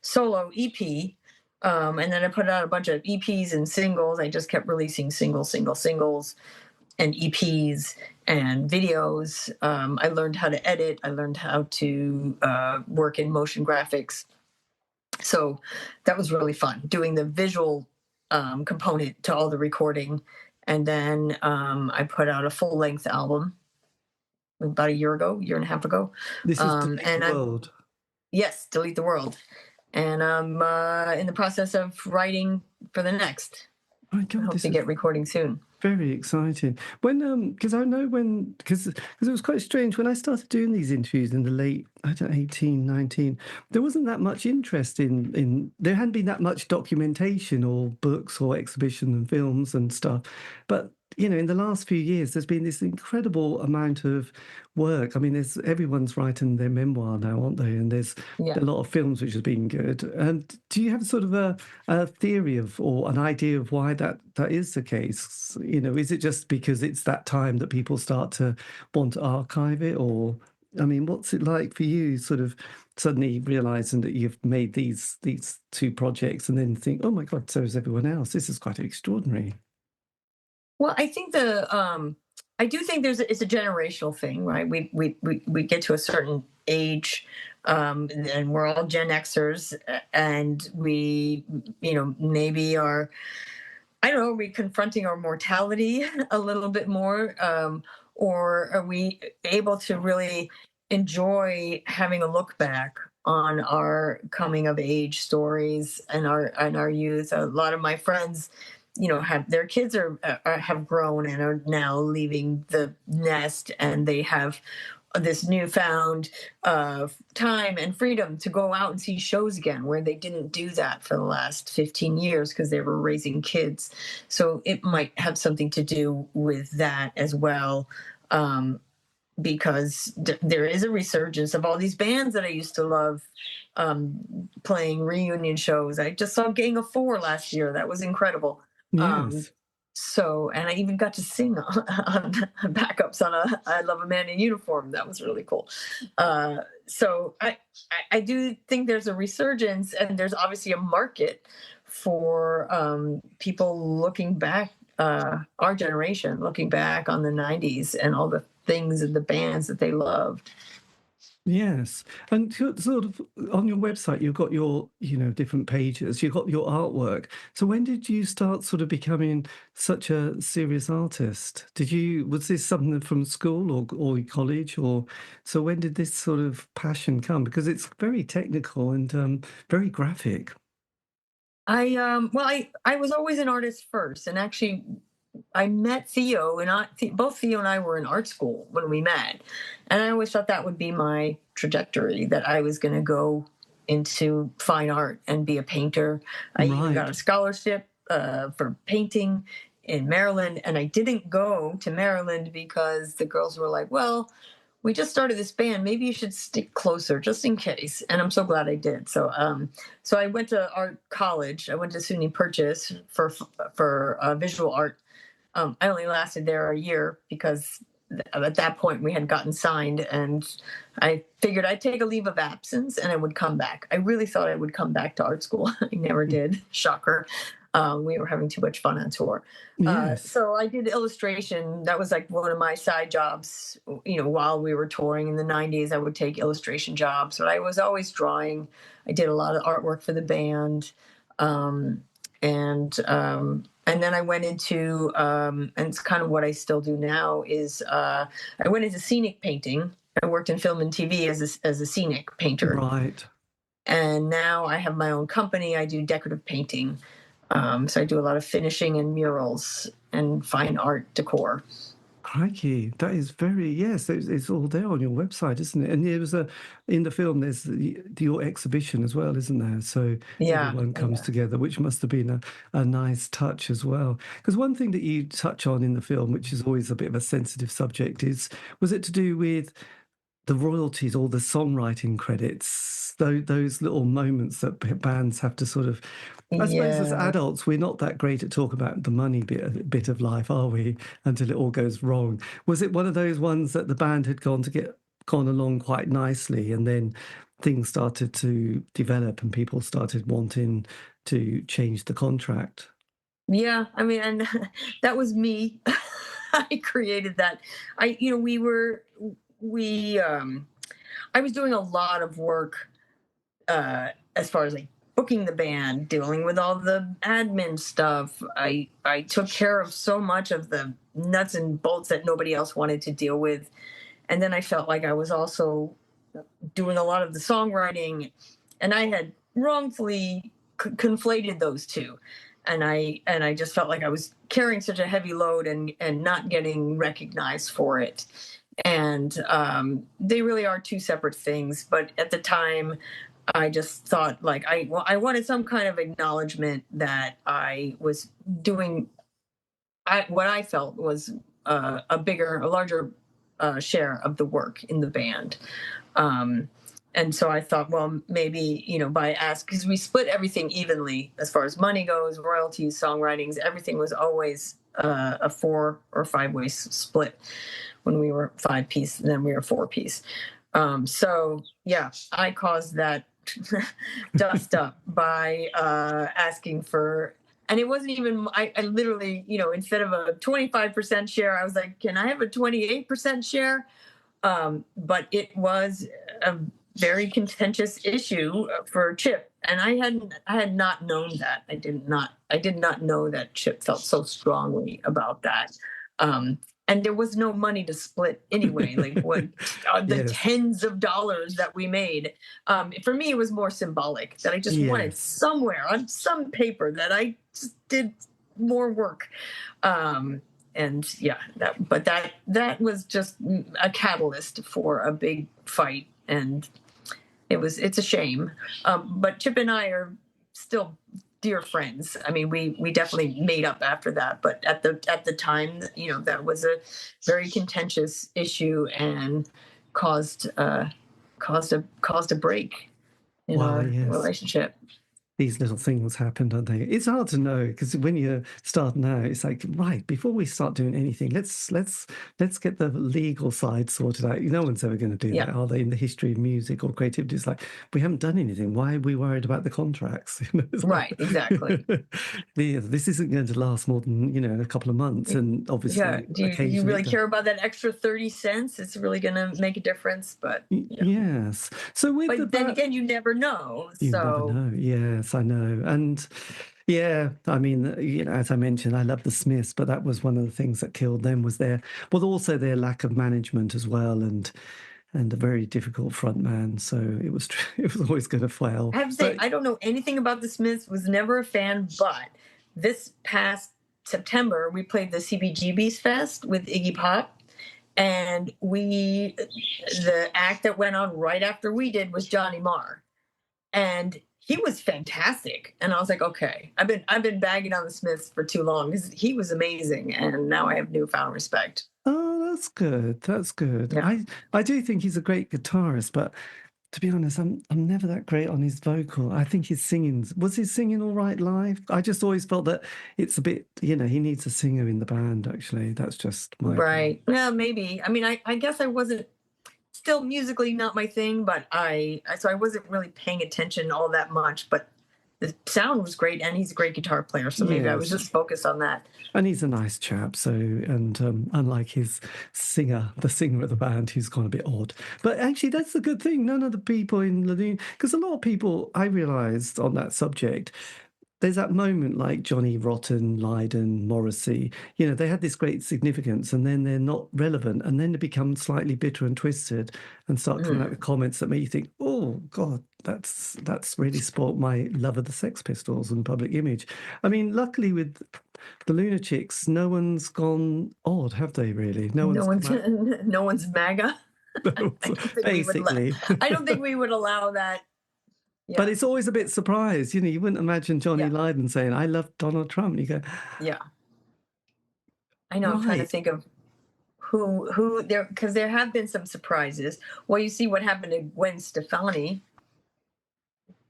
solo EP. And then I put out a bunch of EPs and singles. I just kept releasing singles, and EPs and videos. I learned how to edit. I learned how to work in motion graphics. So that was really fun, doing the visual component to all the recording. And then I put out a full-length album about a year and a half ago. This is Delete the World. Yes, Delete the World. And I'm in the process of writing for the next. My God, I hope to get recording soon. Very exciting. When because I know because it was quite strange when I started doing these interviews in the late 18, 19, there wasn't that much interest in there hadn't been that much documentation or books or exhibition and films and stuff. But in the last few years, there's been this incredible amount of work. I mean, everyone's writing their memoir now, aren't they? And there's a lot of films which have been good. And do you have sort of a theory or an idea of why that is the case? Is it just because it's that time that people start to want to archive it? Or, I mean, what's it like for you sort of suddenly realizing that you've made these two projects and then think, oh my God, so is everyone else? This is quite extraordinary. Well, I think I do think it's a generational thing, right? We get to a certain age, and we're all Gen Xers, and we, maybe are, I don't know, are we confronting our mortality a little bit more, or are we able to really enjoy having a look back on our coming of age stories and our youth? A lot of my friends have their kids have grown and are now leaving the nest, and they have this newfound time and freedom to go out and see shows again, where they didn't do that for the last 15 years because they were raising kids. So it might have something to do with that as well, because there is a resurgence of all these bands that I used to love playing reunion shows. I just saw Gang of Four last year. That was incredible. Yes. And I even got to sing on backups on I Love a Man in Uniform. That was really cool. So I do think there's a resurgence, and there's obviously a market for people looking back, our generation, looking back on the 90s and all the things and the bands that they loved. Yes. And sort of on your website, you've got your, different pages, you've got your artwork. So when did you start sort of becoming such a serious artist? Was this something from school or college, so when did this sort of passion come? Because it's very technical and very graphic. I was always an artist first, and actually I met Theo, and both Theo and I were in art school when we met. And I always thought that would be my trajectory, that I was going to go into fine art and be a painter. I even got a scholarship for painting in Maryland. And I didn't go to Maryland because the girls were like, well, we just started this band. Maybe you should stick closer just in case. And I'm so glad I did. So I went to art college. I went to SUNY Purchase for visual art. I only lasted there a year because at that point we had gotten signed, and I figured I'd take a leave of absence and I would come back. I really thought I would come back to art school. I never did. Shocker. We were having too much fun on tour. Yes. So I did illustration. That was like one of my side jobs. While we were touring in the 90s, I would take illustration jobs, but I was always drawing. I did a lot of artwork for the band. And then I went into, and it's kind of what I still do now, is I went into scenic painting. I worked in film and TV as a scenic painter. Right. And now I have my own company. I do decorative painting. So I do a lot of finishing and murals and fine art decor. Crikey, that is yes, it's all there on your website, isn't it? And there was in the film, there's your exhibition as well, isn't there? So everyone comes together, which must have been a nice touch as well. Because one thing that you touch on in the film, which is always a bit of a sensitive subject, was it to do with the royalties or the songwriting credits, those little moments that bands have to sort of, I suppose as adults, we're not that great at talking about the money bit of life, are we? Until it all goes wrong. Was it one of those ones that the band had gone along quite nicely, and then things started to develop and people started wanting to change the contract? Yeah, I mean, and that was me. I created that. I was doing a lot of work as far as like booking the band, dealing with all the admin stuff. I took care of so much of the nuts and bolts that nobody else wanted to deal with. And then I felt like I was also doing a lot of the songwriting, and I had wrongfully conflated those two. And I just felt like I was carrying such a heavy load and not getting recognized for it. And they really are two separate things. But at the time, I just thought like I wanted some kind of acknowledgement that I was doing what I felt was a larger share of the work in the band. And so I thought, well, maybe, because we split everything evenly as far as money goes, royalties, songwritings, everything was always a 4 or 5 way split when we were 5-piece, and then we were 4-piece. So yeah, I caused that dust up by asking for, and it wasn't even, I literally, instead of a 25% share, I was like, can I have a 28% share? But it was a very contentious issue for Chip, and I had not known that. I did not know that Chip felt so strongly about that. And there was no money to split anyway. Like what the tens of dollars that we made. For me, it was more symbolic that I just wanted somewhere on some paper that I just did more work. And yeah, that was just a catalyst for a big fight, and it's a shame. But Chip and I are still dear friends. I mean, we definitely made up after that, but at the time, that was a very contentious issue and caused a break in our relationship. These little things happen, don't they? It's hard to know, because when you're starting out, it's like, right, before we start doing anything, let's get the legal side sorted out. No one's ever going to do that, are they? In the history of music or creativity, it's like, we haven't done anything. Why are we worried about the contracts? Right, exactly. This isn't going to last more than a couple of months, and obviously, do you really care about that extra 30 cents? It's really going to make a difference, but yes. So then again, you never know. You never know. Yes, I know. And yeah, I mean, as I mentioned, I love the Smiths, but that was one of the things that killed them, was also their lack of management as well, and a very difficult front man. So it was always going to fail. I have to say, I don't know anything about the Smiths, was never a fan, but this past September, we played the CBGB's Fest with Iggy Pop. And the act that went on right after we did was Johnny Marr. And he was fantastic. And I was like, okay, I've been bagging on the Smiths for too long, because he was amazing. And now I have newfound respect. Oh, that's good. That's good. Yeah. I do think he's a great guitarist, but to be honest, I'm never that great on his vocal. I think his singing all right live? I just always felt that it's a bit, he needs a singer in the band, actually. That's just my right. Yeah, maybe. I mean, I guess I wasn't, still musically not my thing, but so I wasn't really paying attention all that much, but the sound was great, and he's a great guitar player, so maybe I was just focused on that. And he's a nice chap, so, and unlike the singer of the band, who's gone a bit odd. But actually, that's the good thing. None of the people in because a lot of people, I realised on that subject, there's that moment like Johnny Rotten, Lydon, Morrissey, they had this great significance and then they're not relevant and then they become slightly bitter and twisted and start coming out with comments that make you think, oh, God, that's really spoilt my love of the Sex Pistols and Public Image. I mean, luckily with the Lunachicks, no one's gone odd, have they really? No one's MAGA. Basically. I don't think we would allow that. Yeah. But it's always a bit surprised. You wouldn't imagine Johnny Lydon saying, I love Donald Trump. And you go, yeah. I know. Right. I'm trying to think of who there, because there have been some surprises. Well, you see what happened to Gwen Stefani.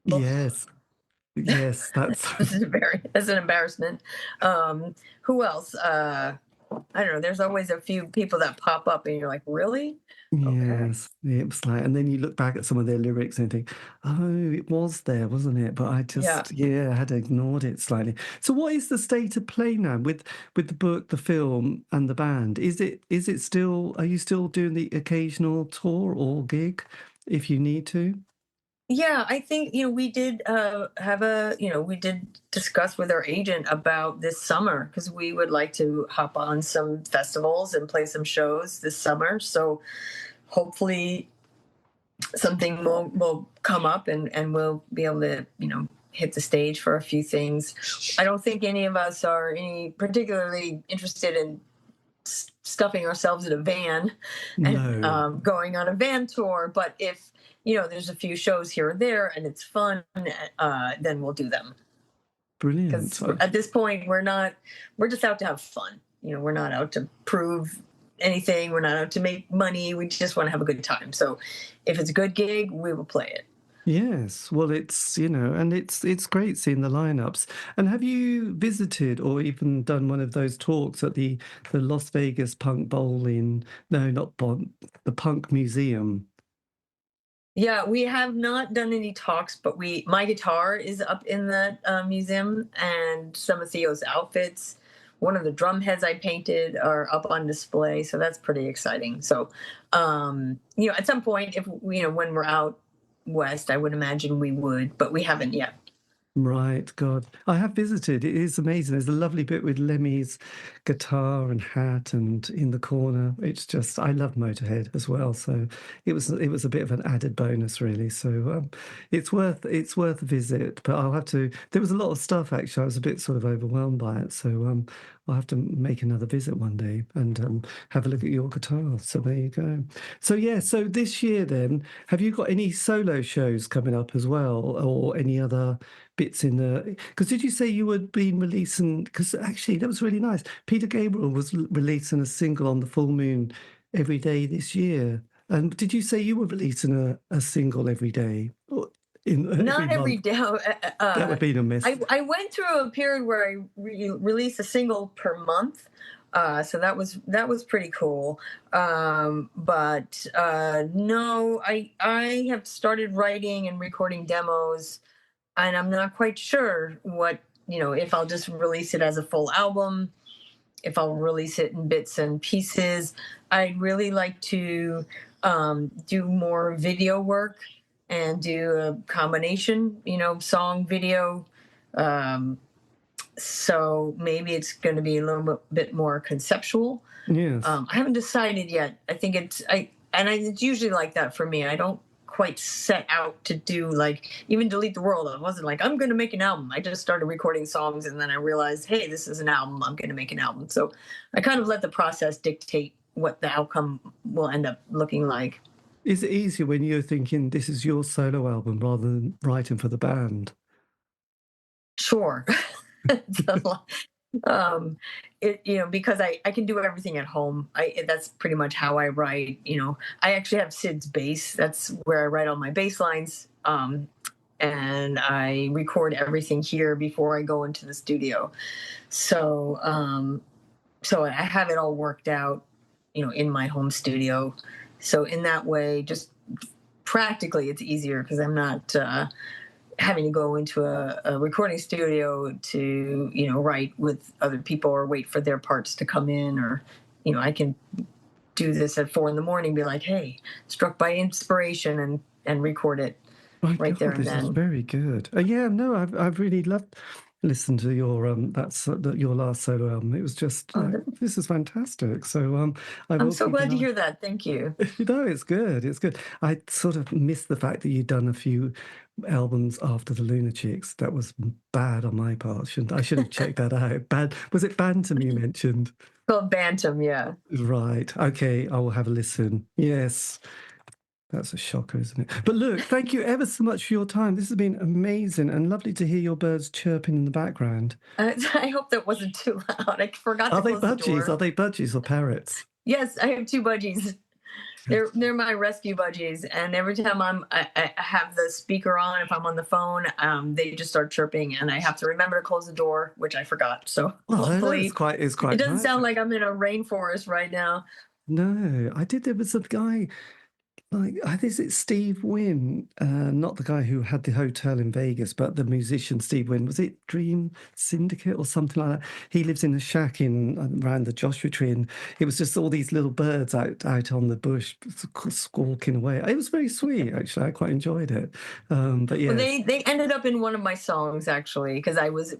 Yes. Yes, that's an embarrassment. Who else? I don't know. There's always a few people that pop up and you're like, really? Yes, okay. It was like, and then you look back at some of their lyrics and think, oh, it was there, wasn't it? But I just, I had ignored it slightly. So what is the state of play now with the book, the film and the band? Is it still, are you still doing the occasional tour or gig if you need to? Yeah, I think, we did we did discuss with our agent about this summer because we would like to hop on some festivals and play some shows this summer. So hopefully something will come up and we'll be able to, hit the stage for a few things. I don't think any of us are particularly interested in stuffing ourselves in a van and going on a van tour. But if, there's a few shows here and there and it's fun, then we'll do them. Brilliant. Because at this point, we're just out to have fun. We're not out to prove anything. We're not out to make money. We just want to have a good time. So if it's a good gig, we will play it. Yes. Well, it's, and it's great seeing the lineups. And have you visited or even done one of those talks at the Las Vegas Punk Bowling? No, not the Punk Museum. Yeah, we have not done any talks, but my guitar is up in that museum and some of Theo's outfits. One of the drum heads I painted are up on display. So that's pretty exciting. So, at some point, if when we're out west, I would imagine we would, but we haven't yet. Right, God. I have visited. It is amazing. There's a lovely bit with Lemmy's guitar and hat and in the corner. It's just, I love Motorhead as well. So it was a bit of an added bonus, really. So it's worth a visit, but I'll have to, there was a lot of stuff, actually. I was a bit sort of overwhelmed by it. So I'll have to make another visit one day and have a look at your guitar. So there you go. So so this year then, have you got any solo shows coming up as well or any other bits in the, because did you say you would be releasing, because actually that was really nice, Peter Gabriel was releasing a single on the full moon every day this year, and did you say you were releasing a single every day? Not every day. That would be a miss. I went through a period where I released a single per month, so that was pretty cool. But no, I have started writing and recording demos. And I'm not quite sure what, if I'll just release it as a full album, if I'll release it in bits and pieces. I'd really like to do more video work and do a combination, song, video. So maybe it's going to be a little bit more conceptual. Yes. I haven't decided yet. I think it's usually like that for me. I don't quite set out to do even Delete the World. I wasn't like, I'm going to make an album. I just started recording songs and then I realized, hey, this is an album. I'm going to make an album. So I kind of let the process dictate what the outcome will end up looking like. Is it easier when you're thinking this is your solo album rather than writing for the band? Sure. Because I can do everything at home. That's pretty much how I write. I actually have Sid's bass. That's where I write all my bass lines. And I record everything here before I go into the studio. So I have it all worked out, in my home studio. So in that way, just practically it's easier because I'm not having to go into a recording studio to, write with other people or wait for their parts to come in, or, I can do this at 4 a.m, be like, hey, struck by inspiration and record it right there and then. This is very good. I've really loved listened to your your last solo album. It was just this is fantastic. So I'm so glad to hear that. Thank you. No, it's good. It's good. I sort of missed the fact that you'd done a few albums after the Lunachicks. That was bad on my part. I should have checked that out. Bad. Was it Bantam you mentioned? Called Bantam, yeah. Right. Okay. I will have a listen. Yes. That's a shocker, isn't it? But look, thank you ever so much for your time. This has been amazing and lovely to hear your birds chirping in the background. I hope that wasn't too loud. I forgot to close the door. Are they budgies or parrots? Yes, I have 2 budgies. They're my rescue budgies, and every time I have the speaker on, if I'm on the phone, they just start chirping, and I have to remember to close the door, which I forgot. So hopefully, it's quite. It doesn't nice. sound like I'm in a rainforest right now. No, I did. There was a guy. I think it's Steve Wynn, not the guy who had the hotel in Vegas, but the musician Steve Wynn. Was it Dream Syndicate or something like that? He lives in a shack around the Joshua Tree, and it was just all these little birds out on the bush squawking away. It was very sweet, actually. I quite enjoyed it. But yeah, they ended up in one of my songs actually, because I was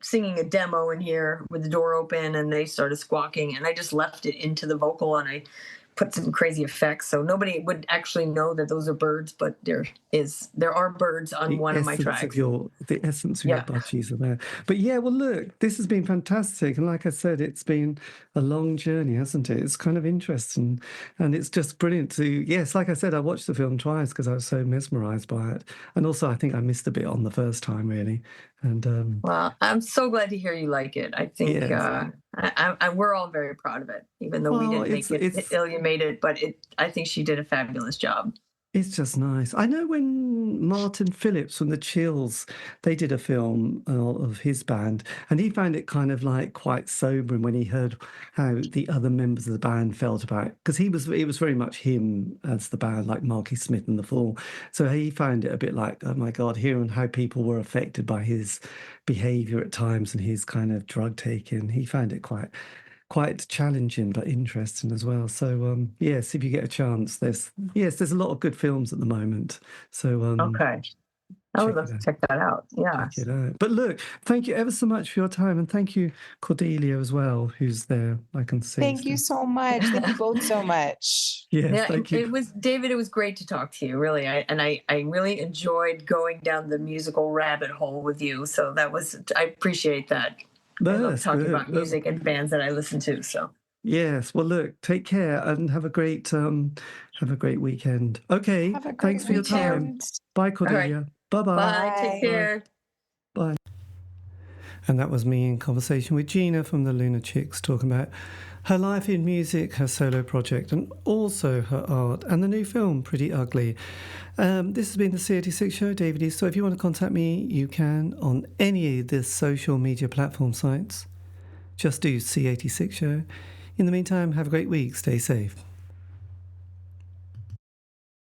singing a demo in here with the door open, and they started squawking, and I just left it into the vocal, and I put some crazy effects, so nobody would actually know that those are birds, but there are birds on one of my tracks. The essence of your budgies are there. But yeah, well, look, this has been fantastic, and like I said, it's been a long journey, hasn't it? It's kind of interesting, and it's just brilliant to. Yes, like I said, I watched the film twice because I was so mesmerised by it, and also I think I missed a bit on the first time, really. And well, I'm so glad to hear you like it. I think we're all very proud of it, even though we didn't make it. Ilya made it, but I think she did a fabulous job. It's just nice. I know when Martin Phillips from the Chills, they did a film of his band, and he found it kind of like quite sobering when he heard how the other members of the band felt about it, because it was very much him as the band, like Marky Smith and the Fall. So he found it a bit like, oh my God, hearing how people were affected by his behaviour at times and his kind of drug taking. He found it quite challenging but interesting as well. So yes, if you get a chance, there's a lot of good films at the moment. So okay, I would love to check that out. Yeah, check it out. But look, thank you ever so much for your time, and thank you, Cordelia, as well, who's there. I can see. Thank you so much. Thank you both so much. Yes, thank you. It was David. It was great to talk to you. Really, I really enjoyed going down the musical rabbit hole with you. So I appreciate that. I love talking about music and bands that I listen to. So yes, well, look, take care and have a great weekend. Okay, thanks for your time. Bye, Cordelia. Right. Bye-bye. Bye. Take care. Bye. And that was me in conversation with Gina from the Lunachicks, talking about her life in music, her solo project, and also her art, and the new film, Pretty Ugly. This has been the C86 Show, David Eastaugh. If you want to contact me, you can on any of the social media platform sites. Just do C86 Show. In the meantime, have a great week. Stay safe.